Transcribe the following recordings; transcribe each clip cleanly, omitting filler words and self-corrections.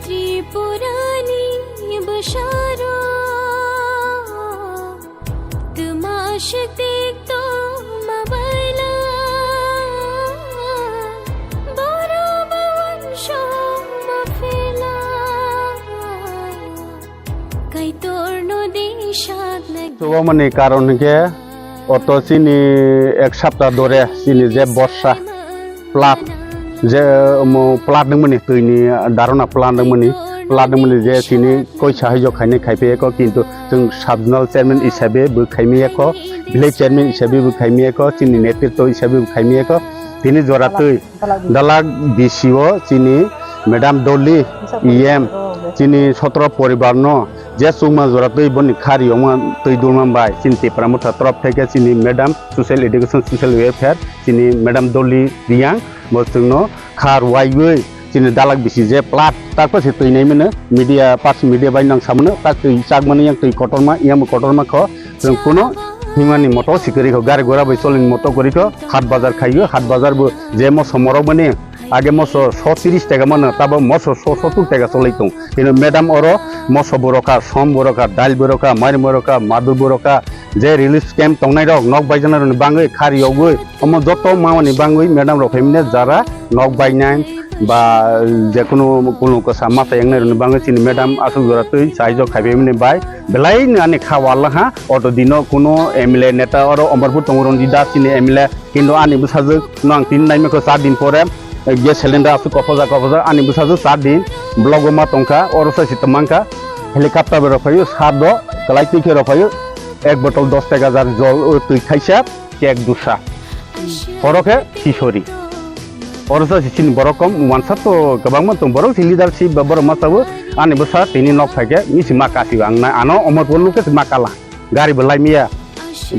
त्रिपुरानी बशारो तमाशक देख तो मबला बरो बवंशो मफेला कई तोरनो देशात तो माने कारण के অত চিনি এক সপ্তাহ ধরে চিনি যে বর্ষা প্লাট যে প্লাট দংমনি তৈনি দারনা প্লাট দংমনি যে চিনি কই সাহায্য খাইনে খাইপেको কিন্তু जों সাবজনাল চেয়ারম্যান হিসাবে বো খাইমিয়েको ভিলেজ চেয়ারম্যান হিসাবে বো খাইমিয়েको চিনি নেতৃত্ব হিসাবে বো খাইমিয়েको তিনি জরাতৈ দালাক বিসিও চিনি ম্যাডাম ডলি ইএম চিনি 17 পরিবার ন যে সুমা জরাতৈ বনি খারি ওমা তৈ দুলমান বাই চিনতে প্রামুথা তরফ থেকে চিনি madam social education social welfare চিনি ম্যাডাম ডলি রিয়াং বসুনো খার ওয়াইগৈ চিনি দালাক বিসি যে প্লাট তারপর সে তৈ নাইমনে মিডিয়া পাস মিডিয়া বাইনাং সামনে তা তৈ চাগমানি yang তৈ কটরমা ইয়াম কটরমা খ কোনো হিমানি মটো সিকরিখো গাড়ি ঘোড়া বই চলিন মতো করিখো হাট বাজার খাইও হাট বাজার যে মো সমরক মানে আগে মশো 130 টাকা মানে তাবো মশো 170 টাকা চলাইতো কিন্তু ম্যাডাম ওর মশো বরকা সম বরকা ডাল বরকা মাইর বরকা মাদুর বরকা যে রিলিফ ক্যাম্প তংনাই রক নক বাইজানার বাঙ্গৈ খারিয়াवबो অম যত মাওনি বাঙ্গৈ ম্যাডাম রক ফেমিনে যারা নক বাইনাই বা যে কোনো কথা মাথা এংনাই বাঙ্গৈ চিনি ম্যাডাম আসু জরাতৈ সাইজ খাইবেমিনে বাই বেলাই নানি খাওয়ালা হা অত দিন কোনো এমএলএ নেতা আর অমরপুর তংরনজি দাস চিনি এমএলএ কিন্তু আনি বুসাজো নং তিন নাইমেको 4 दिन পরে গ্যাস সিলিন্ডার আসু কফজা আনি বুসাজো 4 दिन ব্লগমা টংকা অরসা সিতমাংকা হেলিকপ্টার বেরফায়ো সাদ কলাইতিকে রফায়ো এক বোতল 10 টাকা যার জল তুই খাইছা কেক দুসা পরকে কিশোরী অরসা সিন বরকম ওয়ানসা তো গবাংমা তো বরক লিডারশিপ বড় মাসাবো আনি বুসা তিনি নক ফাইকে মিসি মাকাসি আংনা আনো অমরপুর লোকে মাকালা গাড়ি বলাইমিয়া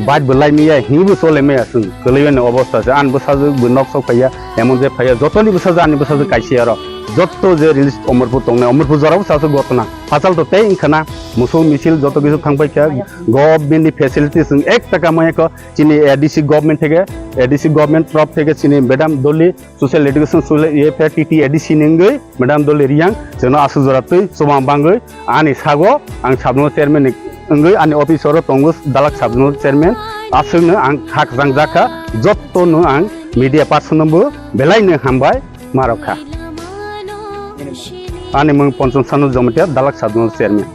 বাইক বলাইমিয়া হিবু চলেমিয়া সুন গলেবেন অবস্থা আছে আন বুসাজো নক সক ফাইয়া এমন যে ফাইয়া যতনি বুসাজো আনি বুসাজো কাইছি আর যত যে রিলিজ অমরপুর তংনা অমরপুর জরাও সাসো গতনা ফাসাল তো তেই ইনখানা মুসল মিছিল যত কিছু থাংবাইকা গভর্নমেন্টনি ফ্যাসিলিটি जों 1 টাকা মায়াকো চিনি এডিসি গভর্নমেন্ট থেকে এডিসি গভর্নমেন্ট তরফ থেকে চিনি madam Doli social education social welfare TT ADC নিঙ্গৈ ম্যাডাম দলি রিয়াং जों আসু জরাতৈ সুমা বাঙ্গৈ আনি সাগো আং সাবনো চেয়ারম্যান ইঙ্গৈ আনি অফিসার তংগস দালাক সাবনো চেয়ারম্যান আসুনো আং হাক জাংজাকা যতনো আং মিডিয়া পার্সনবো বেলাইनो হামবাই মারখা आने मंग पंचम सानु जमतिया दालाक साबनो चेयरमैन